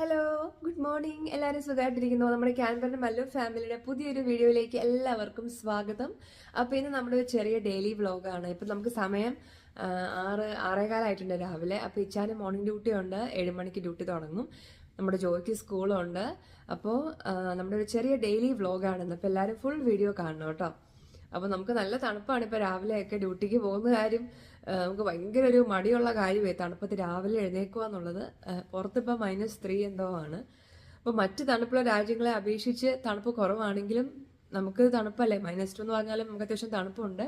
Hello, good morning. എല്ലാവരും സുഖമായിട്ടിരിക്കുന്നു. നമ്മുടെ ക്യാൻബറിൻ്റെ മല്ലു ഫാമിലിയുടെ പുതിയൊരു വീഡിയോയിലേക്ക് എല്ലാവർക്കും സ്വാഗതം. അപ്പോൾ ഇന്ന് നമ്മുടെ ഒരു ചെറിയ ഡെയിലി വ്ളോഗാണ്. ഇപ്പം നമുക്ക് സമയം 6:15 രാവിലെ. അപ്പോൾ ഇച്ചാന് മോർണിംഗ് ഡ്യൂട്ടി ഉണ്ട്, 7 മണിക്ക് ഡ്യൂട്ടി തുടങ്ങും. നമ്മുടെ ജോയ്ക്ക് സ്കൂളുണ്ട്. അപ്പോൾ നമ്മുടെ ഒരു ചെറിയ ഡെയിലി വ്ളോഗാണെന്ന്. അപ്പോൾ എല്ലാവരും ഫുൾ വീഡിയോ കാണണം കേട്ടോ. അപ്പോൾ നമുക്ക് നല്ല തണുപ്പാണ്. ഇപ്പോൾ രാവിലെയൊക്കെ ഡ്യൂട്ടിക്ക് പോകുന്ന കാര്യം നമുക്ക് ഭയങ്കര ഒരു മടിയുള്ള കാര്യമായി തണുപ്പത്ത് രാവിലെ എഴുന്നേക്കുക എന്നുള്ളത്. പുറത്തിപ്പോൾ -3 എന്തോ ആണ്. അപ്പോൾ മറ്റ് തണുപ്പുള്ള രാജ്യങ്ങളെ അപേക്ഷിച്ച് തണുപ്പ് കുറവാണെങ്കിലും നമുക്ക് തണുപ്പല്ലേ. -2 എന്ന് പറഞ്ഞാലും നമുക്ക് അത്യാവശ്യം തണുപ്പുണ്ട്.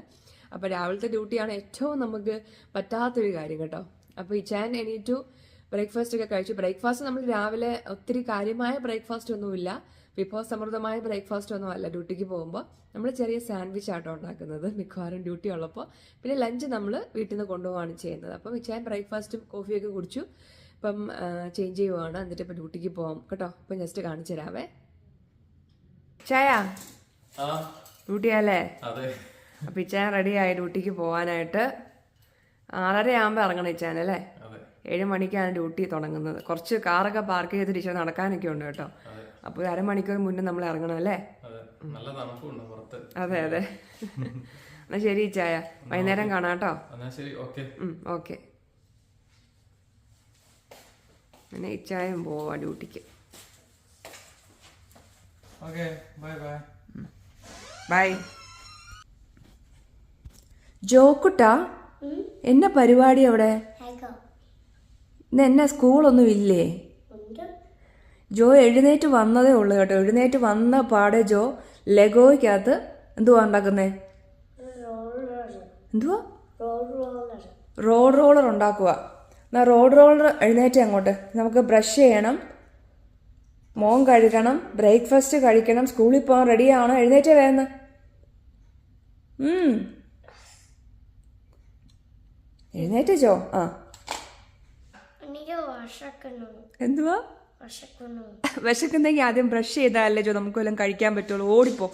അപ്പോൾ രാവിലത്തെ ഡ്യൂട്ടിയാണ് ഏറ്റവും നമുക്ക് പറ്റാത്തൊരു കാര്യം കേട്ടോ. അപ്പോൾ ഇച്ചാൻ എണീറ്റു, ബ്രേക്ക്ഫാസ്റ്റ് ഒക്കെ കഴിച്ചു. ബ്രേക്ക്ഫാസ്റ്റ് നമ്മൾ രാവിലെ ഒത്തിരി കാര്യമായ ബ്രേക്ക്ഫാസ്റ്റ് ഒന്നുമില്ല, വിഭവസമൃദ്ധമായ ബ്രേക്ക്ഫാസ്റ്റ് ഒന്നും അല്ല. ഡ്യൂട്ടിക്ക് പോകുമ്പോൾ നമ്മൾ ചെറിയ സാൻഡ്വിച്ച് ആട്ടോ ഉണ്ടാക്കുന്നത് മിക്കവാറും ഡ്യൂട്ടി ഉള്ളപ്പോൾ. പിന്നെ ലഞ്ച് നമ്മൾ വീട്ടിൽ നിന്ന് കൊണ്ടുപോവാണ് ചെയ്യുന്നത്. അപ്പം ഇച്ചാൻ ബ്രേക്ക്ഫാസ്റ്റും കോഫിയൊക്കെ കുടിച്ചു. ഇപ്പം ചേഞ്ച് ചെയ്യുവാണ്, എന്നിട്ട് ഇപ്പം ഡ്യൂട്ടിക്ക് പോകാം കേട്ടോ. ഇപ്പം ജസ്റ്റ് കാണിച്ചു തരാവേ. ചായ ഡ്യൂട്ടിയല്ലേ? അപ്പം ഇച്ചാൻ റെഡിയായി ഡ്യൂട്ടിക്ക് പോകാനായിട്ട്. 6:30 ആകുമ്പോൾ ഇറങ്ങണം ഇച്ചാനല്ലേ. 7 മണിക്കാണ് ഡ്യൂട്ടി തുടങ്ങുന്നത്. കുറച്ച് കാറൊക്കെ പാർക്ക് ചെയ്ത് തിരിച്ച് നടക്കാനൊക്കെ ഉണ്ട് കേട്ടോ. അപ്പോൾ 1/2 മണിക്കൂർ മുന്നേ നമ്മൾ ഇറങ്ങണം അല്ലേ? അതെ അതെ. എന്നാ ശരി ചായ, വൈകുന്നേരം കാണാം കേട്ടോ. ഓക്കെ. പിന്നെ ഇച്ചായം പോവാ ഡ്യൂട്ടിക്ക്. ബൈ. ജോക്കുട്ടാ, എന്നാ പരിപാടി അവിടെ? ഇന്ന് എന്നാ സ്കൂളൊന്നും ഇല്ലേ? ജോ എഴുന്നേറ്റ് വന്നതേ ഉള്ളു കേട്ടോ. എഴുന്നേറ്റ് വന്ന പാടെ ജോ ലെഗോയ്ക്കകത്ത് എന്തുവാ ഉണ്ടാക്കുന്നേ? എന്തുവാ? റോഡ് റോളർ ഉണ്ടാക്കുക. എന്നാ റോഡ് റോളർ എഴുന്നേറ്റ് അങ്ങോട്ട്. നമുക്ക് ബ്രഷ് ചെയ്യണം, മോൻ കഴുകണം, ബ്രേക്ക്ഫാസ്റ്റ് കഴിക്കണം, സ്കൂളിൽ പോകാൻ റെഡിയാവണം. എഴുന്നേറ്റേ വേന്ന്. എഴുന്നേറ്റ് ജോ. എന്തുവാ വിശക്കുന്നെങ്കിൽ ആദ്യം ബ്രഷ് ചെയ്താലല്ലേ ജോ നമുക്ക് വല്ലതും കഴിക്കാൻ പറ്റുള്ളൂ. ഓടിപ്പോ.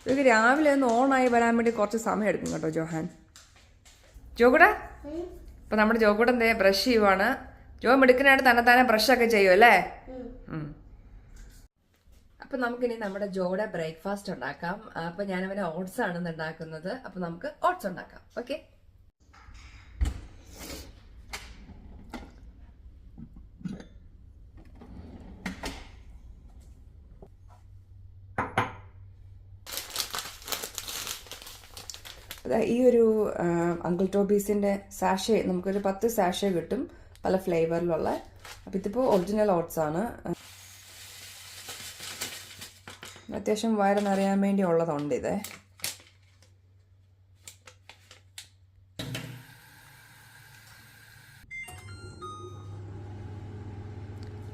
ഇതൊക്കെ രാവിലെ ഒന്ന് ഓണായി വരാൻ വേണ്ടി കുറച്ച് സമയം എടുക്കും കേട്ടോ ജോഹാൻ. ജോകൂടാ, ഇപ്പൊ നമ്മുടെ ജോകൂടെ എന്തേ ബ്രഷ് ചെയ്യുവാണ്. ജോ മിടുക്കനായിട്ട് തന്നെ ബ്രഷൊക്കെ ചെയ്യും അല്ലേ? അപ്പൊ നമുക്കിനി നമ്മുടെ ജോയുടെ ബ്രേക്ക്ഫാസ്റ്റ് ഉണ്ടാക്കാം. അപ്പൊ ഞാനവനെ ഓട്സ് ആണ് ഉണ്ടാക്കുന്നത്. അപ്പൊ നമുക്ക് ഓട്സ് ഉണ്ടാക്കാം. ഓക്കെ. ഈ ഒരു അങ്കിൾ ടോബീസിൻ്റെ സാഷേ നമുക്കൊരു 10 സാഷേ കിട്ടും, പല ഫ്ലേവറിലുള്ള. അപ്പം ഇതിപ്പോൾ ഒറിജിനൽ ഓട്സ് ആണ്. അത്യാവശ്യം വയറ് നിറയാൻ വേണ്ടി ഉള്ളതുണ്ട് ഇത്.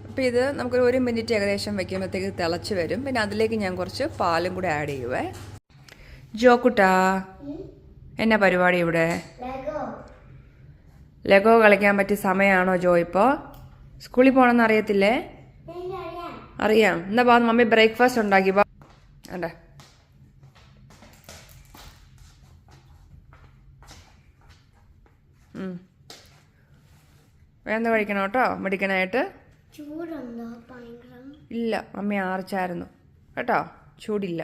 അപ്പം ഇത് നമുക്കൊരു 1 മിനിറ്റ് ഏകദേശം വയ്ക്കുമ്പോഴത്തേക്ക് തിളച്ച് വരും. പിന്നെ അതിലേക്ക് ഞാൻ കുറച്ച് പാലും കൂടെ ആഡ് ചെയ്യുവേ. ജോക്കുട്ടാ, എന്നാ പരിപാടി ഇവിടെ? ലെഗോ കളിക്കാൻ പറ്റിയ സമയമാണോ ജോ? ഇപ്പോൾ സ്കൂളിൽ പോകണമെന്ന് അറിയത്തില്ലേ? അറിയാം. എന്നാ ബാ മമ്മി ബ്രേക്ക്ഫാസ്റ്റ് ഉണ്ടാക്കി. ബാ അണ്ടേ. വേണ്ട കഴിക്കണം കേട്ടോ, മെഡിക്കനായിട്ട്. ഇല്ല, മമ്മി ആർച്ചായിരുന്നു കേട്ടോ, ചൂടില്ല.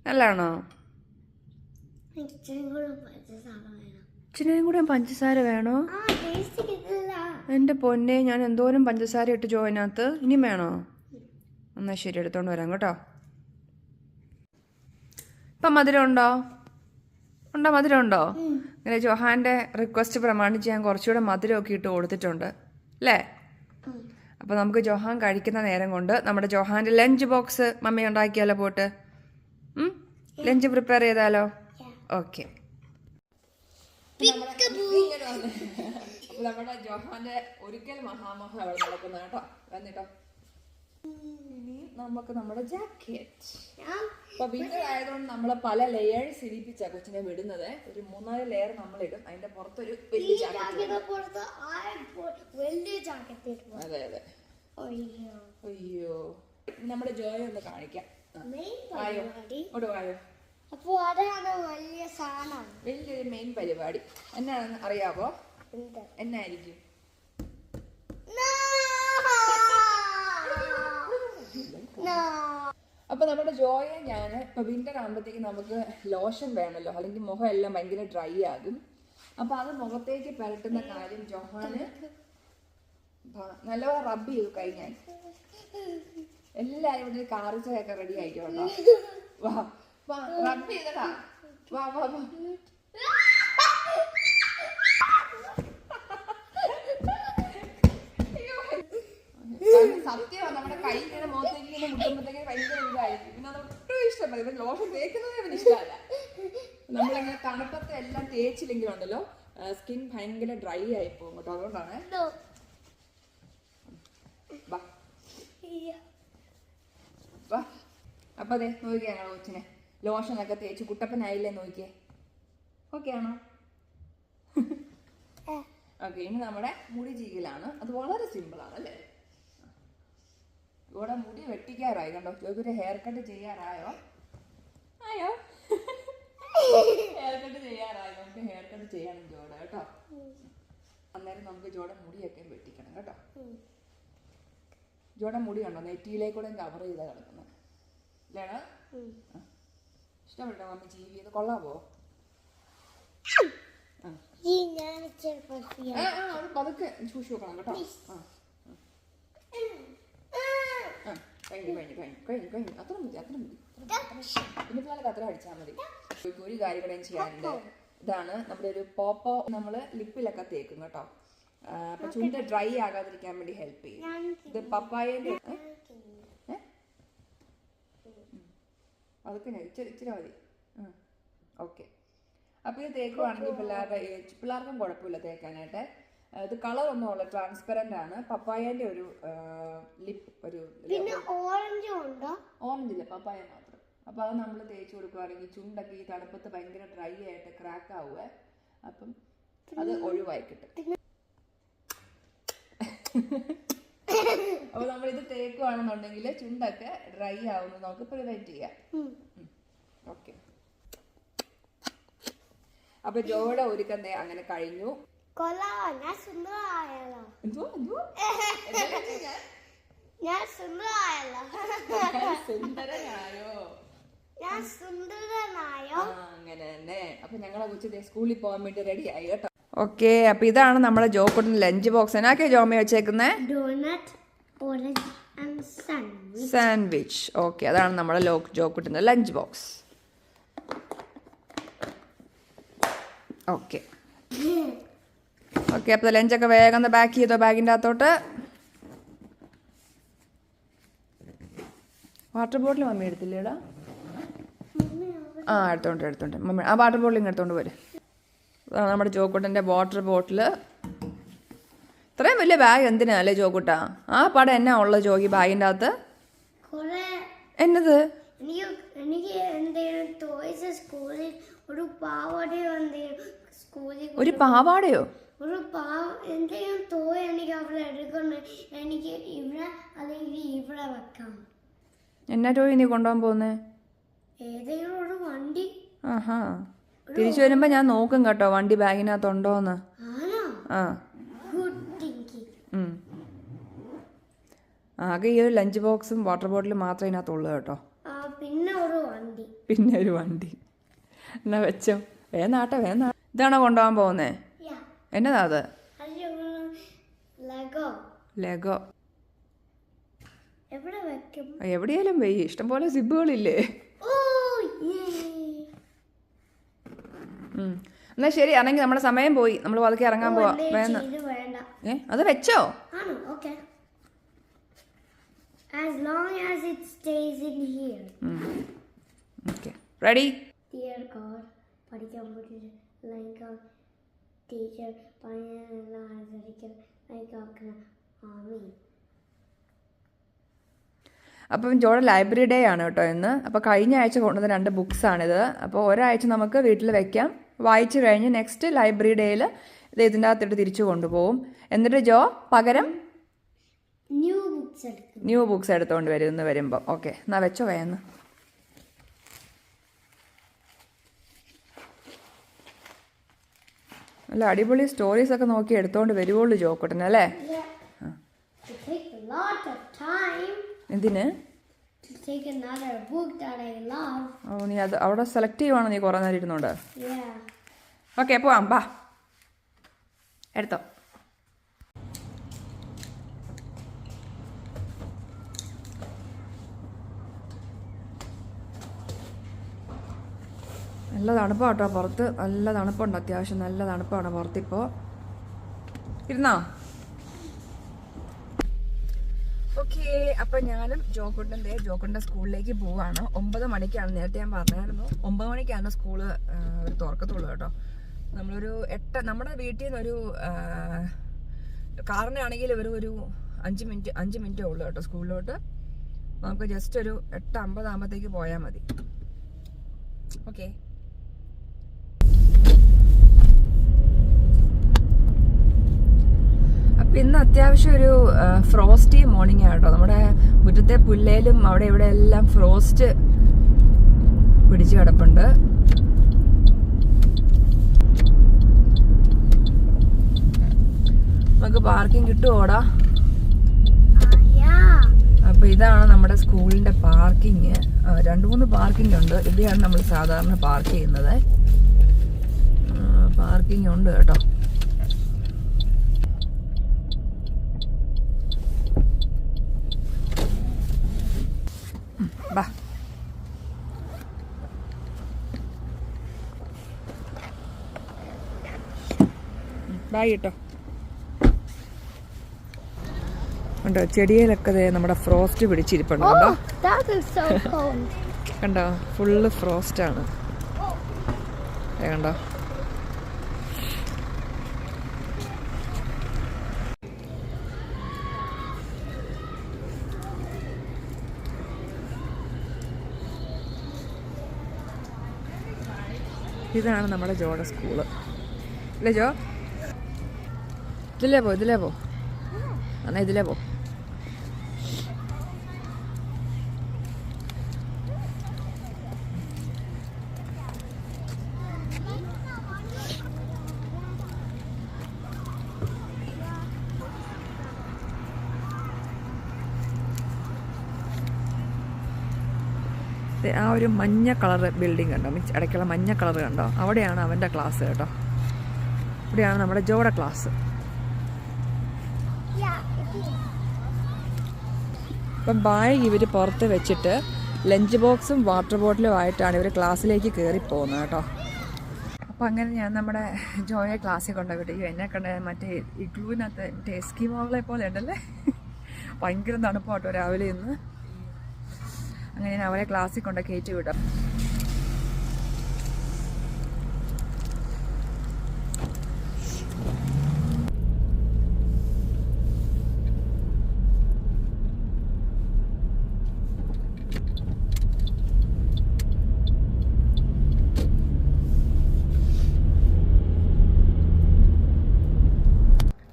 നല്ലാണോ? ഇച്ചിരിയും കൂടെ പഞ്ചസാര വേണോ? എൻ്റെ പൊന്നെ, ഞാൻ എന്തോരം പഞ്ചസാര ഇട്ട് ജോയിനകത്ത്. ഇനിയും വേണോ? എന്നാ ശരി, എടുത്തോണ്ട് വരാം കേട്ടോ. ഇപ്പം മധുരം ഉണ്ടോ? മധുരം ഉണ്ടോ? ഇങ്ങനെ ജോഹാൻ്റെ റിക്വസ്റ്റ് പ്രമാണിച്ച് ഞാൻ കുറച്ചുകൂടെ മധുരമൊക്കെ ഇട്ട് കൊടുത്തിട്ടുണ്ട് അല്ലേ? അപ്പോൾ നമുക്ക് ജോഹാൻ കഴിക്കുന്ന നേരം കൊണ്ട് നമ്മുടെ ജോഹാൻ്റെ ലഞ്ച് ബോക്സ് മമ്മി ഉണ്ടാക്കിയാലോ? പോട്ട് ലഞ്ച് പ്രിപ്പയർ ചെയ്താലോ? ഓക്കെ. നമ്മുടെ ജോഹാന്റെ ഒരിക്കൽ മഹാമോഹം അവിടെ നടക്കുന്ന കേട്ടോ. വന്നിട്ടോ. ഇനി നമുക്ക് നമ്മുടെ ജാക്കറ്റ്. അപ്പൊ വീട്ടിലായതുകൊണ്ട് നമ്മള് പല ലെയേഴ്സ് ഇടിപ്പിച്ചാ കൊച്ചിനെ വിടുന്നത്. ഒരു 3-4 ലെയർ നമ്മളിടും. അതിന്റെ പുറത്തൊരു വലിയ ജാക്കറ്റ്. അതെ അതെ. അയ്യോ, നമ്മുടെ ജോയ ഒന്ന് കാണിക്കാം. വായോ. അപ്പോൾ അതാണ് വലിയ സാധനം. വലിയൊരു മെയിൻ പരിപാടി എന്നാണെന്ന് അറിയാവോ? എന്നായിരിക്കും? അപ്പൊ നമ്മുടെ ജോയെ ഞാൻ ഇപ്പൊ വിന്റർ ആകുമ്പോഴത്തേക്ക് നമുക്ക് ലോഷൻ വേണമല്ലോ, അല്ലെങ്കിൽ മുഖം എല്ലാം ഭയങ്കര ഡ്രൈ ആകും. അപ്പൊ അത് മുഖത്തേക്ക് പുരട്ടുന്ന കാര്യം ജോഹാന് നല്ലപോലെ റബ്ബ് ചെയ്തു കഴിഞ്ഞാൽ എല്ലാരും ഇവിടെ കാറിച്ചൊക്കെ റെഡി ആയിക്കോട്ടോ. വാ വാ റബ്ബ് ചെയ്തടാ, വാ വാ വാ. സത്യമാണ്, നമ്മുടെ കൈ ഇങ്ങനെ മുഖത്തേക്ക് ഇങ്ങനെ മുട്ടുമ്പോഴത്തേക്ക് ഭയങ്കര ഇതായിരിക്കും. പിന്നെ അത് ഒട്ടും ഇഷ്ടമല്ല, ഇവൻ ലോഷൻ തേക്കുന്നതേ അവന് ഇഷ്ടമല്ല. നമ്മളിങ്ങനെ തണുപ്പത്തെ എല്ലാം തേച്ചില്ലെങ്കിലും ഉണ്ടല്ലോ സ്കിൻ ഭയങ്കര ഡ്രൈ ആയി പോകും കേട്ടോ. അതുകൊണ്ടാണ്. വാ വാ. അപ്പൊ അതെ നോക്കിയാ ഞങ്ങളെ കൊച്ചിനെ ലോഷനൊക്കെ തേച്ച് കുട്ടപ്പനായില്ലേ, നോക്കിയേ. ഓക്കെ ആണോ? ഓക്കെ, ഇനി നമ്മുടെ മുടി ചീകലാണ്. അത് വളരെ സിമ്പിൾ ആണ് അല്ലേ? ഇവിടെ മുടി വെട്ടിക്കാറായി കണ്ടോ. ജോബിയുടെ ഹെയർ കട്ട് ചെയ്യാറായോ? ആയോ? ഹെയർ കട്ട് ചെയ്യാറായി. നമുക്ക് ഹെയർ കട്ട് ചെയ്യണം ജോഡ കേട്ടോ. അന്നേരം നമുക്ക് ജോഡ മുടിയൊക്കെ വെട്ടിക്കണം കേട്ടോ. ജോഡ മുടി കണ്ടോ നെറ്റിയിലേക്കൂടെ കവർ ചെയ്താ കിടക്കുന്നത് ഇല്ലേടാ? ഇഷ്ടപ്പെട്ടോ മമ്മി ജീവി? ഇത് കൊള്ളാവോ? അത് പതുക്കെ ചൂഷി വെക്കണം കേട്ടോ. കഴിഞ്ഞു. അത്ര മതി. പിന്നെ പിള്ളേർക്ക് അത്ര അടിച്ചാൽ മതി. ഒരു കാര്യം കൂടെ ചെയ്യാറുണ്ട്. ഇതാണ് നമ്മുടെ ഒരു പോപ്പോ, നമ്മള് ലിപ്പിലൊക്കെ തേക്കും കേട്ടോ. അപ്പൊ ചുണ്ട് ഡ്രൈ ആകാതിരിക്കാൻ വേണ്ടി ഹെൽപ്പ് ചെയ്യും. ഇത് പപ്പായന്റെ അതൊക്കെ ഇച്ചിരി മതി. ഓക്കെ, അപ്പൊ ഇത് തേക്കുവാണെങ്കിൽ പിള്ളേർക്കും കുഴപ്പമില്ല തേക്കാനായിട്ട്. ഇത് കളർ ഒന്നും ഉള്ള ട്രാൻസ്പെറന്റ് ആണ്. പപ്പായന്റെ ഒരു ലിപ്പ്, ഒരു ഓറഞ്ച് ഇല്ല, പപ്പായ മാത്രം. അപ്പൊ അത് നമ്മൾ തേച്ച് കൊടുക്കുവാണെങ്കിൽ ചുണ്ടൊക്കെ ഈ തണുപ്പത്ത് ഭയങ്കര ഡ്രൈ ആയിട്ട് ക്രാക്ക് ആവുക. അപ്പം അത് ഒഴിവായി കിട്ടും. അപ്പൊ നമ്മൾ ഇത് തേക്കുവാണെന്നുണ്ടെങ്കിൽ ചുണ്ടൊക്കെ ഡ്രൈ ആവുന്നത് നമുക്ക് പ്രിവെന്റ് ചെയ്യാം. ഓക്കെ, അപ്പൊ ജോയുടെ ഒരുക്കം അങ്ങനെ കഴിഞ്ഞു. അങ്ങനെ തന്നെ. അപ്പൊ ഞങ്ങളെ കൊച്ചു സ്കൂളിൽ പോകാൻ വേണ്ടി റെഡി ആയി കേട്ടോ. ഓക്കെ, അപ്പൊ ഇതാണ് നമ്മുടെ ജോക്കുട്ടിന്റെ ലഞ്ച് ബോക്സ്. എന്നാക്കെ ജോമ വെച്ചേക്കുന്നേ? സാൻഡ്വിച്ച്. ഓക്കെ, അതാണ് നമ്മുടെ ജോക്കുട്ടിന്റെ ലഞ്ച് ബോക്സ്. ഓക്കെ ഓക്കെ, അപ്പോൾ ലഞ്ചൊക്കെ വേഗം ബാക്ക് ചെയ്തോ ബാഗിൻ്റെ അകത്തോട്ട്. വാട്ടർ ബോട്ടിൽ മമ്മി എടുത്തില്ലേടാ? എടുത്തോണ്ട് മമ്മി ആ വാട്ടർ ബോട്ടിൽ ഇങ്ങനെ എടുത്തോണ്ട് പോര്. അതാണ് നമ്മുടെ ജോക്കുട്ടൻ്റെ വാട്ടർ ബോട്ടിൽ. ഇത്രയും വലിയ ബാഗ് എന്തിനാ അല്ലേ ജോക്കുട്ടാ? ആ പടം എന്നാ ഉള്ളത് ജോഗി ബാഗിൻ്റെ അകത്ത്? എന്നത്? ഒരു പാവാടയോ? എന്നാ ടോയ് നീ കൊണ്ടുപോകാൻ പോകുന്നേ? ആഹാ, തിരിച്ചു വരുമ്പോ ഞാൻ നോക്കും കേട്ടോ വണ്ടി ബാഗിനകത്തുണ്ടോന്ന്. ആ, ആകെ ഈ ഒരു ലഞ്ച് ബോക്സും വാട്ടർ ബോട്ടിലും മാത്രമേ ഇതിനകത്തുള്ളൂ കേട്ടോ. പിന്നെ ഒരു വണ്ടി. എന്നാ വെച്ചോ, വേനാട്ടെ. ഇതാണോ കൊണ്ടുപോകാൻ പോകുന്നേ? എന്നതാ അത്? ലെഗോ. എവിടെയാലും വെയ്യ, ഇഷ്ടംപോലെ സിബുകളില്ലേ? എന്നാ ശരി, ആണെങ്കിൽ നമ്മുടെ സമയം പോയി. നമ്മൾ പതുക്കെ ഇറങ്ങാൻ പോവാ. അത് വെച്ചോ? As long as it stays in here. Okay. Ready? Dear God, പഠിക്കാൻ പറ്റില്ല. Like a teacher, പണിയെല്ലാം ആചരിക്കാൻ like a ആമീൻ. അപ്പം ജോയുടെ ലൈബ്രറി ഡേ ആണ് കേട്ടോ ഇന്ന്. അപ്പോൾ കഴിഞ്ഞ ആഴ്ച കൊണ്ടുവന്ന 2 ബുക്സാണിത്. അപ്പോൾ ഒരാഴ്ച നമുക്ക് വീട്ടിൽ വെക്കാം. വായിച്ചു കഴിഞ്ഞ് നെക്സ്റ്റ് ലൈബ്രറി ഡേയിൽ ഇത് ഇതിൻ്റെ അകത്തിട്ട് തിരിച്ചു കൊണ്ടുപോകും. എന്നിട്ട് ജോ പകരം ന്യൂ ബുക്സ് എടുത്തുകൊണ്ട് വരും ഇന്ന് വരുമ്പോൾ. ഓക്കെ, എന്നാൽ വെച്ചോ വേന്ന്. നല്ല അടിപൊളി സ്റ്റോറീസ് ഒക്കെ നോക്കി എടുത്തോണ്ട് വരുവുള്ളൂ ജോക്കുട്ടൻ അല്ലേ? Yeah. It takes a lot of time എന്തിന്? to take another book that I love. ഓ, നീ അത് അവിടെ സെലക്ട് ചെയ്യുവാണോ നീ കുറേ നേരം ഇരുന്നോണ്ട്? Yeah. ഓക്കെ, പോവാം, ബാ, എടുത്തോ. നല്ല തണുപ്പാണ് കേട്ടോ പുറത്ത്. നല്ല തണുപ്പുണ്ട്, അത്യാവശ്യം നല്ല തണുപ്പാണ് പുറത്തിപ്പോൾ. ഇരുന്നോ? ഓക്കെ, അപ്പം ഞാനും ജോക്കുട്ടൻ്റെ സ്കൂളിലേക്ക് പോവാണ്. 9 മണിക്കാണ്, നേരത്തെ ഞാൻ പറഞ്ഞായിരുന്നു 9 മണിക്കാണ് സ്കൂള് ഒരു തുറക്കത്തുള്ളൂ കേട്ടോ. നമ്മളൊരു 8, നമ്മുടെ വീട്ടിൽ നിന്നൊരു കാറിനാണെങ്കിൽ ഒരു 5 മിനിറ്റേ ഉള്ളൂ കേട്ടോ സ്കൂളിലോട്ട്. നമുക്ക് ജസ്റ്റ് ഒരു 8:50 ആകുമ്പോഴത്തേക്ക് പോയാൽ മതി. ഓക്കെ, അപ്പം ഇന്ന് അത്യാവശ്യം ഒരു ഫ്രോസ്റ്റി മോർണിംഗ് ആണ് കേട്ടോ. നമ്മുടെ മുറ്റത്തെ പുല്ലേലും അവിടെ ഇവിടെ എല്ലാം ഫ്രോസ്റ്റ് പിടിച്ച് കിടപ്പുണ്ട്. നമുക്ക് പാർക്കിംഗ് കിട്ടുമോടാ? Yeah. അപ്പൊ ഇതാണ് നമ്മുടെ സ്കൂളിന്റെ പാർക്കിങ്. 2-3 പാർക്കിംഗ് ഉണ്ട്. ഇവിടെയാണ് നമ്മൾ സാധാരണ പാർക്ക് ചെയ്യുന്നത്. പാർക്കിംഗ് ഉണ്ട് കേട്ടോ. ബാ, ബായ് കേട്ടോ. കണ്ടോ ചെടിയിലൊക്കെ നമ്മുടെ ഫ്രോസ്റ്റ് പിടിച്ചിരിപ്പുണ്ട്. കണ്ടോ? Oh, that is so cold. കണ്ടോ, ഫുള്ള് ഫ്രോസ്റ്റ് ആണ്. കണ്ടോ? ഇതാണ് നമ്മുടെ ജോയുടെ സ്കൂള് അല്ലേ ജോ? ഇതിലേ പോ എന്നാ ഇതിലേ പോ. ആ ഒരു മഞ്ഞ കളർ ബിൽഡിംഗ് കണ്ടോ, ഇടയ്ക്കുള്ള മഞ്ഞ കളർ കണ്ടോ? അവിടെയാണ് അവൻ്റെ ക്ലാസ് കേട്ടോ. ഇവിടെയാണ് നമ്മുടെ ജോയുടെ ക്ലാസ്. അപ്പം ബാഗ് ഇവർ പുറത്ത് വെച്ചിട്ട് ലഞ്ച് ബോക്സും വാട്ടർ ബോട്ടിലും ആയിട്ടാണ് ഇവർ ക്ലാസ്സിലേക്ക് കയറി പോകുന്നത് കേട്ടോ. അപ്പം അങ്ങനെ ഞാൻ നമ്മുടെ ജോയെ ക്ലാസ്സിൽ കൊണ്ടുപോയിട്ട് എന്നെ കണ്ട മറ്റേ ഇഗ്ലൂവിനകത്ത് മറ്റേ എസ്കിമോളെ പോലെ ഉണ്ടല്ലേ, ഭയങ്കര തണുപ്പാട്ടോ രാവിലെ ഇന്ന്. അങ്ങനെ ഞാൻ അവരെ ക്ലാസ്സിൽ കൊണ്ട് കയറ്റി വിടാം.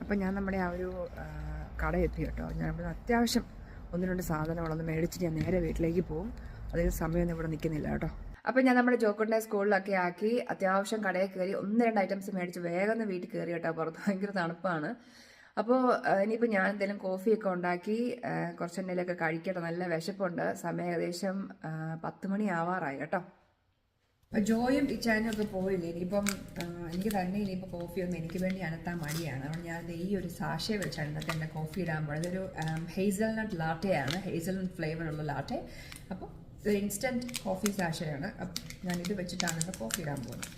അപ്പം ഞാൻ നമ്മുടെ ആ ഒരു കട എത്തി കേട്ടോ. ഞാൻ ഇവിടെ അത്യാവശ്യം 1-2 സാധനങ്ങളൊന്ന് മേടിച്ചിട്ട് ഞാൻ നേരെ വീട്ടിലേക്ക് പോകും. അതിന് സമയമൊന്നും ഇവിടെ നിൽക്കുന്നില്ല കേട്ടോ. അപ്പം ഞാൻ നമ്മുടെ ജോക്കുട്ടിനെ സ്കൂളിലൊക്കെ ആക്കി അത്യാവശ്യം കടയിൽ കയറി 1-2 ഐറ്റംസ് മേടിച്ച് വേഗം വീട്ടിൽ കയറി കേട്ടോ. പുറത്ത് ഭയങ്കര തണുപ്പാണ്. അപ്പോൾ ഇനിയിപ്പോൾ ഞാൻ എന്തെങ്കിലും കോഫിയൊക്കെ ഉണ്ടാക്കി കുറച്ച് എന്തെങ്കിലുമൊക്കെ കഴിക്കട്ടെ. നല്ല വിശപ്പുണ്ട്. സമയം ഏകദേശം 10 മണി ആവാറായി കേട്ടോ. ജോയും ഇച്ചാനും ഒക്കെ പോയില്ലേ. ഇനിയിപ്പം എനിക്ക് തന്നെ ഇനിയിപ്പോൾ കോഫിയൊന്നും എനിക്ക് വേണ്ടി അനത്താൻ മടിയാണ്. അതുകൊണ്ട് ഞാൻ ഈ ഒരു സാഷേ വെച്ചാണ് ഇന്നത്തെ എൻ്റെ കോഫി ഇടാൻ പോകുന്നത്. ഇതൊരു ഹേസൽനട്ട് ലാറ്റയാണ്, ഹേസൽനട്ട് ഫ്ലേവറുള്ള ലാറ്റെ. അപ്പോൾ ഇത് ഇൻസ്റ്റൻറ്റ് കോഫി സാഷയാണ്. അപ്പം ഞാനിത് വെച്ചിട്ടാണ് ഇപ്പോൾ കോഫി ഇടാൻ പോകുന്നത്.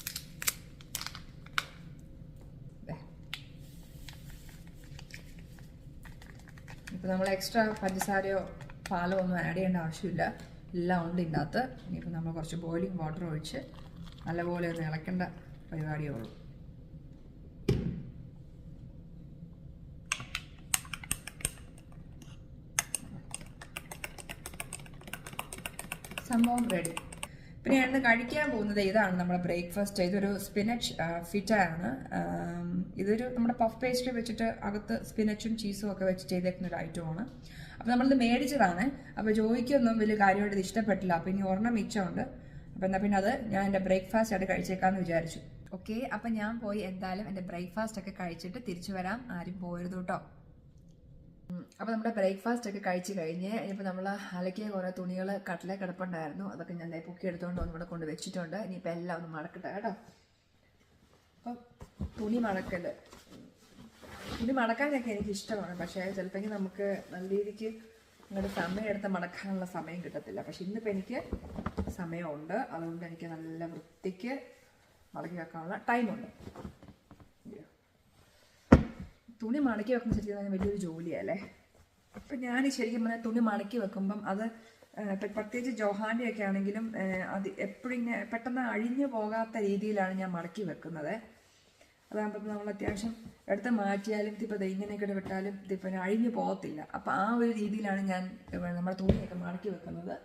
ഇപ്പോൾ നമ്മൾ എക്സ്ട്രാ പഞ്ചസാരയോ പാലോ ഒന്നും ആഡ് ചെയ്യേണ്ട ആവശ്യമില്ല. എല്ലാം ഉണ്ട് ഇതിനകത്ത്. ഇനിയിപ്പോൾ നമ്മൾ കുറച്ച് ബോയിലിംഗ് വാട്ടർ ഒഴിച്ച് നല്ലപോലെ ഒന്ന് ഇളക്കേണ്ട പരിപാടിയേ ഉള്ളൂ. സംഭവം റെഡി. പിന്നെ ഞാൻ കഴിക്കാൻ പോകുന്നത് ഇതാണ് നമ്മുടെ ബ്രേക്ക്ഫാസ്റ്റ്. ഇതൊരു സ്പിനച്ച് ഫിറ്റാണ്. ഇതൊരു നമ്മുടെ പഫ് പേസ്ട്രി വെച്ചിട്ട് അകത്ത് സ്പിനച്ചും ചീസും ഒക്കെ വെച്ച് ചെയ്തേക്കുന്ന ഒരു ഐറ്റമാണ്. അപ്പോൾ നമ്മളിത് മേടിച്ചതാണ്. അപ്പോൾ ജോയിക്കൊന്നും വലിയ കാര്യമായിട്ട് ഇത് ഇഷ്ടപ്പെട്ടില്ല. അപ്പോൾ ഇനി ഒരെണ്ണം മിച്ചമുണ്ട്. അപ്പോൾ എന്നാൽ പിന്നെ അത് ഞാൻ എൻ്റെ ബ്രേക്ക്ഫാസ്റ്റ് ആയിട്ട് കഴിച്ചേക്കാമെന്ന് വിചാരിച്ചു. ഓക്കെ, അപ്പം ഞാൻ പോയി എന്തായാലും എൻ്റെ ബ്രേക്ക്ഫാസ്റ്റ് ഒക്കെ കഴിച്ചിട്ട് തിരിച്ചു വരാം. ആരും പോരുത് കേട്ടോ. അപ്പോൾ നമ്മുടെ ബ്രേക്ക്ഫാസ്റ്റ് ഒക്കെ കഴിച്ച് കഴിഞ്ഞ് ഇനിയിപ്പോൾ നമ്മൾ അലക്കിയ കുറേ തുണികൾ കട്ടിലെ കിടപ്പുണ്ടായിരുന്നു. അതൊക്കെ ഞാൻ പൊക്കി എടുത്തുകൊണ്ട് ഒന്ന് ഇവിടെ കൊണ്ട് വെച്ചിട്ടുണ്ട്. ഇനിയിപ്പോൾ എല്ലാം ഒന്ന് മടക്കട്ടെ കേട്ടോ. അപ്പം തുണി മടക്കാനൊക്കെ എനിക്ക് ഇഷ്ടമാണ്. പക്ഷേ ചിലപ്പോൾ നമുക്ക് നല്ല രീതിക്ക് ഇങ്ങോട്ട് സമയം എടുത്ത് മടക്കാനുള്ള സമയം കിട്ടത്തില്ല. പക്ഷെ ഇന്നിപ്പോൾ എനിക്ക് സമയമുണ്ട്. അതുകൊണ്ട് എനിക്ക് നല്ല വൃത്തിക്ക് മടക്കി വെക്കാനുള്ള ടൈമുണ്ട്. തുണി മടക്കി വെക്കുന്ന ശരിക്കും വലിയൊരു ജോലിയല്ലേ. അപ്പം ഞാൻ ശരിക്കും പറഞ്ഞാൽ തുണി മടക്കി വെക്കുമ്പം അത് പ്രത്യേകിച്ച് ജോഹാൻ്റെ ഒക്കെ ആണെങ്കിലും അത് എപ്പോഴും ഇങ്ങനെ പെട്ടെന്ന് അഴിഞ്ഞു പോകാത്ത രീതിയിലാണ് ഞാൻ മടക്കി വെക്കുന്നത്. അതാകുമ്പോൾ നമ്മൾ അത്യാവശ്യം എടുത്ത് മാറ്റിയാലും ഇതിപ്പോൾ ഇങ്ങനെയൊക്കെ വിട്ടാലും ഇതിപ്പോൾ അഴിഞ്ഞു പോകത്തില്ല. അപ്പം ആ ഒരു രീതിയിലാണ് ഞാൻ നമ്മുടെ തുണിയൊക്കെ മടക്കി വെക്കുന്നത്.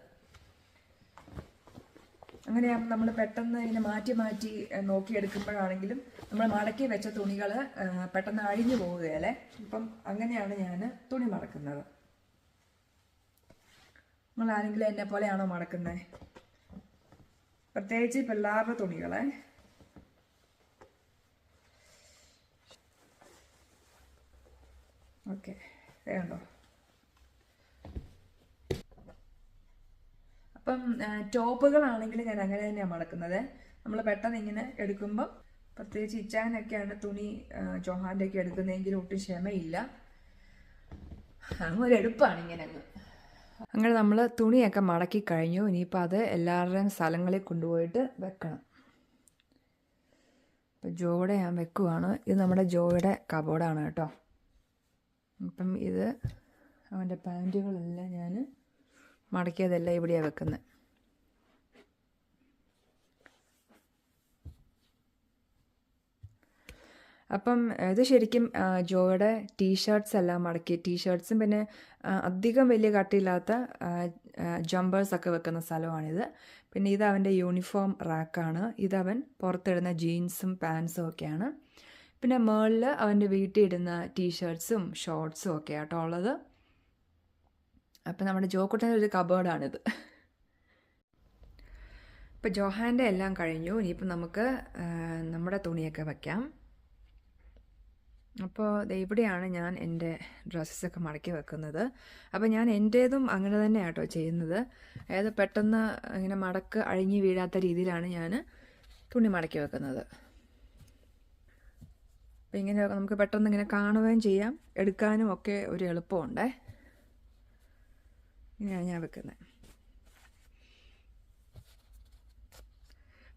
അങ്ങനെയാകുമ്പോൾ നമ്മൾ പെട്ടെന്ന് ഇങ്ങനെ മാറ്റി നോക്കിയെടുക്കുമ്പോഴാണെങ്കിലും നമ്മൾ മടക്കി വെച്ച തുണികൾ പെട്ടെന്ന് അഴിഞ്ഞു പോവുകയല്ലേ. അപ്പം അങ്ങനെയാണ് ഞാൻ തുണി മടക്കുന്നത്. നിങ്ങൾ ആരെങ്കിലും എന്നെ പോലെയാണോ മടക്കുന്നത്? പ്രത്യേകിച്ച് പിള്ളേരുടെ തുണികളെ. ഓക്കെ, വേണ്ടോ? അപ്പം ടോപ്പുകളാണെങ്കിൽ ഞാൻ അങ്ങനെ തന്നെയാണ് മടക്കുന്നത്. നമ്മൾ പെട്ടെന്ന് ഇങ്ങനെ എടുക്കുമ്പം, പ്രത്യേകിച്ച് ഇച്ചാനൊക്കെയാണ് തുണി ജോഹാൻ്റെ ഒക്കെ എടുക്കുന്നതെങ്കിലും ഒട്ടും ക്ഷമയില്ല. അങ്ങൊരു എടുപ്പാണ് ഇങ്ങനെ അങ്ങനെ നമ്മൾ തുണിയൊക്കെ മടക്കി കഴിഞ്ഞു. ഇനിയിപ്പോൾ അത് എല്ലാവരുടെയും സ്ഥലങ്ങളിൽ കൊണ്ടുപോയിട്ട് വെക്കണം. ഇപ്പം ജോയുടെ ഞാൻ വെക്കുവാണ്. ഇത് നമ്മുടെ ജോയുടെ കബോർഡാണ് കേട്ടോ. അപ്പം ഇത് അവൻ്റെ പാൻറ്റുകളെല്ലാം ഞാൻ മടക്കിയതെല്ലാം ഇവിടെയാണ് വെക്കുന്നത്. അപ്പം ഇത് ശരിക്കും ജോയുടെ ടീഷർട്ട്സ് എല്ലാം മടക്കി, ടീഷർട്ട്സും പിന്നെ അധികം വലിയ കട്ടിയില്ലാത്ത ജമ്പേഴ്സൊക്കെ വെക്കുന്ന സ്ഥലമാണിത്. പിന്നെ ഇത് അവൻ്റെ യൂണിഫോം റാക്കാണ്. ഇതവൻ പുറത്തിടുന്ന ജീൻസും പാൻസും ഒക്കെയാണ്. പിന്നെ മുകളിൽ അവൻ്റെ വീട്ടിൽ ഇടുന്ന ടീഷർട്ട്സും ഷോർട്ട്സും ഒക്കെ ആട്ടോ ഉള്ളത്. അപ്പം നമ്മുടെ ജോക്കുട്ടൻ്റെ ഒരു കബേർഡാണിത്. ഇപ്പം ജോഹാൻ്റെ എല്ലാം കഴിഞ്ഞു. ഇനിയിപ്പം നമുക്ക് നമ്മുടെ തുണിയൊക്കെ വയ്ക്കാം. അപ്പോൾ ഇവിടെയാണ് ഞാൻ എൻ്റെ ഡ്രസ്സൊക്കെ മടക്കി വെക്കുന്നത്. അപ്പോൾ ഞാൻ എൻ്റേതും അങ്ങനെ തന്നെയാണ് കേട്ടോ ചെയ്യുന്നത്. അതായത് പെട്ടെന്ന് ഇങ്ങനെ മടക്ക് അഴിഞ്ഞു വീഴാത്ത രീതിയിലാണ് ഞാൻ തുണി മടക്കി വെക്കുന്നത്. അപ്പോൾ ഇങ്ങനെ നമുക്ക് പെട്ടെന്ന് ഇങ്ങനെ കാണുകയും ചെയ്യാം, എടുക്കാനും ഒക്കെ ഒരു എളുപ്പമുണ്ടേ. ഇങ്ങനെയാണ് ഞാൻ വെക്കുന്നത്.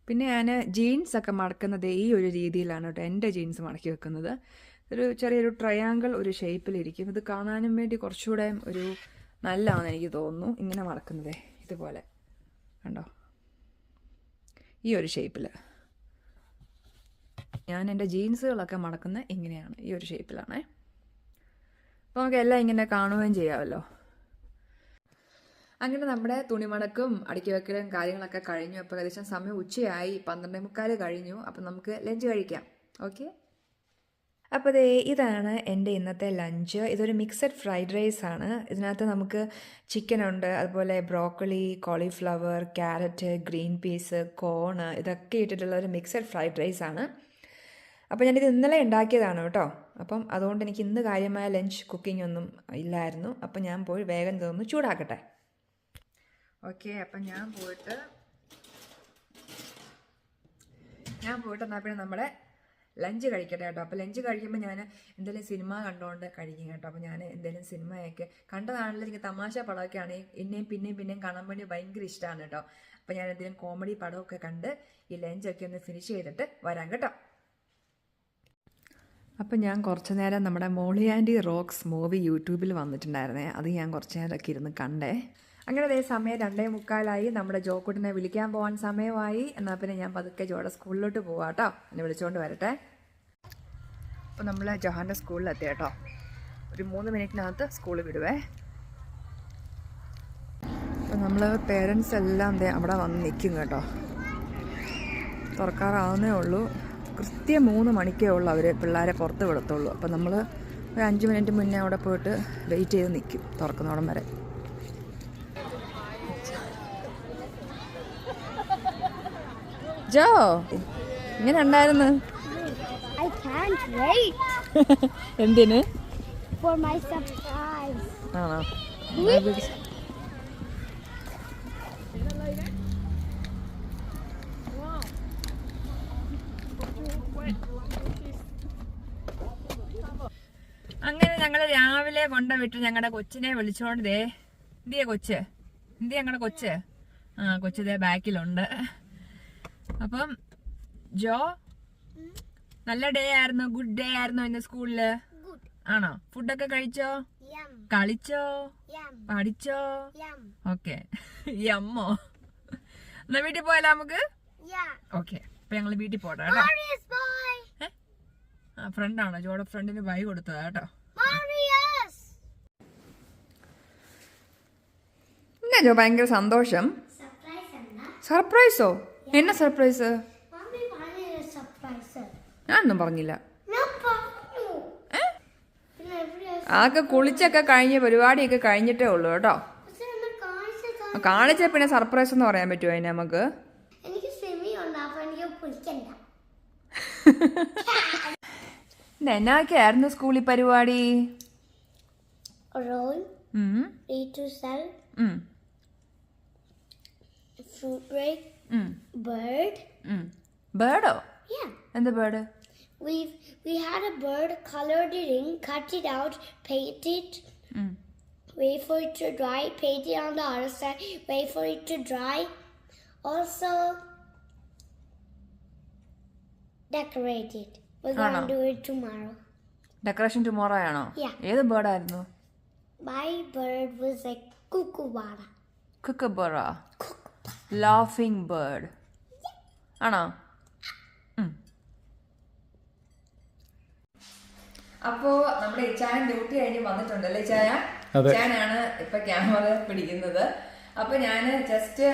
പിന്നെ ഞാൻ ജീൻസൊക്കെ മടക്കുന്നത് ഈ ഒരു രീതിയിലാണ് കേട്ടോ എൻ്റെ ജീൻസ് മടക്കി വെക്കുന്നത്. ഒരു ചെറിയൊരു ട്രയാങ്കിൾ ഒരു ഷേപ്പിലിരിക്കും. ഇത് കാണാനും വേണ്ടി കുറച്ചുകൂടെ ഒരു നല്ലതാണെന്ന് എനിക്ക് തോന്നുന്നു. ഇങ്ങനെ മടക്കുന്നതേ ഇതുപോലെ കണ്ടോ, ഈ ഒരു ഷേപ്പിൽ. ഞാൻ എൻ്റെ ജീൻസുകളൊക്കെ മടക്കുന്നത് ഇങ്ങനെയാണ്, ഈ ഒരു ഷേപ്പിലാണേ. അപ്പോൾ നമുക്ക് എല്ലാം ഇങ്ങനെ കാണുകയും ചെയ്യാമല്ലോ. അങ്ങനെ നമ്മുടെ തുണിമടക്കും അടുക്കി വെക്കലും കാര്യങ്ങളൊക്കെ കഴിഞ്ഞു. അപ്പോൾ ഏകദേശം സമയം ഉച്ചയായി, 12:45 കഴിഞ്ഞു. അപ്പം നമുക്ക് ലഞ്ച് കഴിക്കാം. ഓക്കെ, അപ്പോൾ ഇതാണ് എൻ്റെ ഇന്നത്തെ ലഞ്ച്. ഇതൊരു മിക്സഡ് ഫ്രൈഡ് റൈസ് ആണ്. ഇതിനകത്ത് നമുക്ക് ചിക്കനുണ്ട്, അതുപോലെ broccoli, cauliflower, carrot, green peas, cone, ഇതൊക്കെ ഇട്ടിട്ടുള്ള ഒരു മിക്സഡ് ഫ്രൈഡ് റൈസ് ആണ്. അപ്പോൾ ഞാനിത് ഇന്നലെ ഉണ്ടാക്കിയതാണ് കേട്ടോ. അപ്പം അതുകൊണ്ട് എനിക്ക് ഇന്ന് കാര്യമായ ലഞ്ച് കുക്കിംഗ് ഒന്നും ഇല്ലായിരുന്നു. അപ്പം ഞാൻ പോയി വേഗം ഇതൊന്ന് ചൂടാക്കട്ടെ. ഓക്കെ, അപ്പം ഞാൻ പോയിട്ട് എന്നാൽ പിന്നെ നമ്മുടെ ലഞ്ച് കഴിക്കട്ടെ കേട്ടോ. അപ്പോൾ ലഞ്ച് കഴിക്കുമ്പോൾ ഞാൻ എന്തെങ്കിലും സിനിമ കണ്ടുകൊണ്ട് കഴിക്കും കേട്ടോ. അപ്പോൾ ഞാൻ എന്തെങ്കിലും സിനിമയൊക്കെ കണ്ടതാണെങ്കിലും എനിക്ക് തമാശ പടമൊക്കെയാണ് പിന്നെയും കാണാൻ വേണ്ടി ഭയങ്കര ഇഷ്ടമാണ് കേട്ടോ. അപ്പോൾ ഞാൻ എന്തെങ്കിലും കോമഡി പടമൊക്കെ കണ്ട് ഈ ലഞ്ചൊക്കെ ഒന്ന് ഫിനിഷ് ചെയ്തിട്ട് വരാം കേട്ടോ. അപ്പം ഞാൻ കുറച്ച് നേരം നമ്മുടെ മോളി ആൻറ്റി റോക്സ് മൂവി യൂട്യൂബിൽ വന്നിട്ടുണ്ടായിരുന്നേ. അത് ഞാൻ കുറച്ച് നേരമൊക്കെ ഇരുന്ന് കണ്ടേ. അങ്ങനെ അതേ സമയം 2:45 നമ്മുടെ ജോക്കുട്ടിനെ വിളിക്കാൻ പോകാൻ സമയമായി. എന്നാൽ പിന്നെ ഞാൻ പതുക്കെ ജോയുടെ സ്കൂളിലോട്ട് പോവാം കേട്ടോ. എന്നെ വിളിച്ചുകൊണ്ട് വരട്ടെ. അപ്പോൾ നമ്മൾ ജോഹാൻ്റെ സ്കൂളിലെത്തി കേട്ടോ. ഒരു 3 മിനിറ്റിനകത്ത് സ്കൂളിൽ വിടുവേ. അപ്പോൾ നമ്മൾ പേരൻസ് എല്ലാം അവിടെ വന്ന് നിൽക്കും കേട്ടോ. തുറക്കാറാവുന്നേ ഉള്ളൂ. കൃത്യം 3 മണിക്കേ ഉള്ളൂ അവർ പിള്ളേരെ പുറത്ത് വിടത്തുള്ളൂ. അപ്പോൾ നമ്മൾ ഒരു 5 മിനിറ്റ് മുന്നേ അവിടെ പോയിട്ട് വെയിറ്റ് ചെയ്ത് നിൽക്കും തുറക്കുന്നോടം വരെ. ജോ ഇങ്ങനെ ഉണ്ടായിരുന്നു. I can't wait എന്തിന്? for my surprise. ആണോ? അങ്ങനെ ഞങ്ങള് രാവിലെ കൊണ്ടുവിട്ട് ഞങ്ങളുടെ കൊച്ചിനെ വിളിച്ചോണ്ട് ദേ എന്തിയാ കൊച്ച്, എന്തിയാ ഞങ്ങളുടെ കൊച്ച്? ആ കൊച്ച് ദേ ബാക്കിലുണ്ട്. അപ്പം ജോ നല്ല ഡേ ആയിരുന്നു, ഗുഡ് ഡേ ആയിരുന്നു ഇന്ന് സ്കൂളില്? ആണോ? ഫുഡൊക്കെ കഴിച്ചോ? Yum. കളിച്ചോ? Yum. പഠിച്ചോ? Yum. ഓക്കെ. ഈ അമ്മോ എന്നാ വീട്ടിൽ പോയാലോ നമുക്ക്? Yeah. ഓക്കെ, അപ്പൊ ഞങ്ങള് വീട്ടിൽ പോട്ടെ കേട്ടോ. Marius, bye. ആ ഫ്രണ്ടാണോ? ജോയുടെ ഫ്രണ്ടിന് ബൈ കൊടുത്തതാ കേട്ടോ. Marius. എന്നാ ജോ ഭയങ്കര സന്തോഷം. Surprise, Anna. സർപ്രൈസോ? എന്നെ surprise? Mommy, Marius is a surprise. ഞാനൊന്നും പറഞ്ഞില്ല. No problem. Then every ആകെ കുളിച്ചൊക്കെ കഴിഞ്ഞ് പരിപാടിയൊക്കെ കഴിഞ്ഞിട്ടേ ഉള്ളൂ കേട്ടോ. കാണിച്ച പിന്നെ സർപ്രൈസ് എന്ന് പറയാൻ പറ്റുമോ അതിന് നമുക്ക്? എനിക്ക് സ്വിമ്മിങ് ഉണ്ട്, അപ്പൊ എനിക്ക് കുളിക്കണ്ട. എന്നൊക്കെ ആയിരുന്നു സ്കൂളിൽ പരിപാടി? Roll, ഉം, read to sell, ഉം, fruit break, ഉം, bird. ഉം. ബേർഡോ? Yeah. എന്ത് bird? We had a bird, colored it in, cut it out, paint it, ഉം. wait for it to dry, paint it on the other side, wait for it to dry. Also decorate it. We're going to do it tomorrow. Decoration tomorrow ആണോ? Yeah. ഏത് ബേർഡായിരുന്നു? My bird was a kookaburra. Kookaburra, laughing bird ആണോ? അപ്പോ നമ്മുടെ ഇച്ചായൻ duty കഴിഞ്ഞ് വന്നിട്ടുണ്ടല്ലേ ചായ? ഇച്ചായനാണ് ഇപ്പൊ ക്യാമറ പിടിക്കുന്നത്. അപ്പൊ ഞാന് ജസ്റ്റ്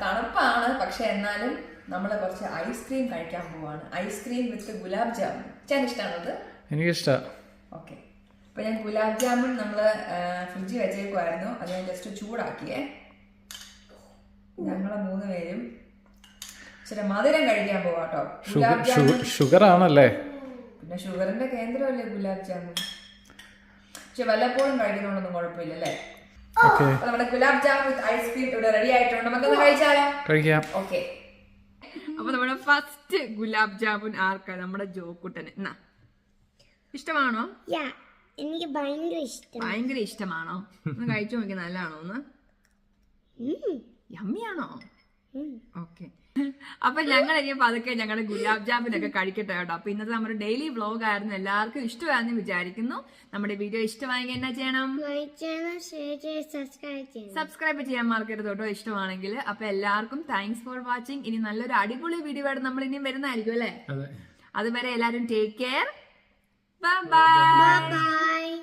തണുപ്പാണ്, പക്ഷെ എന്നാലും നമ്മള് കുറച്ച് ഐസ്ക്രീം കഴിക്കാൻ പോവാണ്. Ice cream with gulab jamun. ഇച്ചാൻ ഇഷ്ടമാണത്? എനിക്കിഷ്ടം. ഓക്കെ, അപ്പൊ ഞാൻ ഗുലാബ് ജാമുൻ നമ്മള് ഫ്രിഡ്ജിൽ വെച്ചേക്കുമായിരുന്നു, അത് ഞാൻ ജസ്റ്റ് ചൂടാക്കിയേ. ഞങ്ങള് 3 പേരും ഇച്ചിരി മധുരം കഴിക്കാൻ പോവാട്ടോ. ഗുലാബ് ജാമുൻ ഷുഗർ ആണല്ലേ? പിന്നെ ഷുഗറിന്റെ കേന്ദ്രമല്ലേ ഗുലാബ് ജാമുൻ. പക്ഷെ വല്ലപ്പോഴും കഴിക്കുന്നോണ്ടൊന്നും കുഴപ്പമില്ലല്ലേ? ഓക്കെ, നമ്മുടെ ഗുലാബ് ജാമുൻ വിത്ത് ഐസ്ക്രീം ഇവിടെ റെഡി ആയിട്ടുണ്ട്. നമുക്കൊന്ന് കഴിച്ചാലോ? കഴിക്കാം. ഓക്കെ, അപ്പൊ നമ്മുടെ ഫസ്റ്റ് ഗുലാബ് ജാമുൻ ആർക്കാ? നമ്മുടെ ജോക്കുട്ടന്. എന്നാ, ഇഷ്ടമാണോ? Yeah. എനിക്ക് ഭയങ്കര ഇഷ്ടം. ഭയങ്കര ഇഷ്ടമാണോ? ഒന്ന് കഴിച്ചു നോക്കി, നല്ലതാണോ ഒന്ന്? യമ്മിയാണോ? ഓക്കെ, അപ്പൊ ഞങ്ങൾ ഇനി പതുക്കെ ഞങ്ങളുടെ ഗുലാബ് ജാമുനൊക്കെ കഴിക്കട്ടെ കേട്ടോ. അപ്പൊ ഇന്നത്തെ നമ്മുടെ ഡെയിലി വ്ലോഗ് ആയിരുന്നു. എല്ലാവർക്കും ഇഷ്ടമാണെന്ന് വിചാരിക്കുന്നു. നമ്മുടെ വീഡിയോ ഇഷ്ടമായെങ്കിൽ എന്നാ ചെയ്യണം? ലൈക്ക് ചെയ്യണം, ഷെയർ ചെയ്യണം, സബ്സ്ക്രൈബ് ചെയ്യണം. സബ്സ്ക്രൈബ് ചെയ്യാൻ മറക്കരുത് കേട്ടോ, ഇഷ്ടമാണെങ്കിൽ. അപ്പൊ എല്ലാവർക്കും താങ്ക്സ് ഫോർ വാച്ചിങ്. ഇനി നല്ലൊരു അടിപൊളി വീഡിയോ ആയിട്ട് നമ്മൾ ഇനിയും വരുന്നതായിരിക്കും അല്ലേ? അതുവരെ എല്ലാവരും take care. Bye bye. Bye.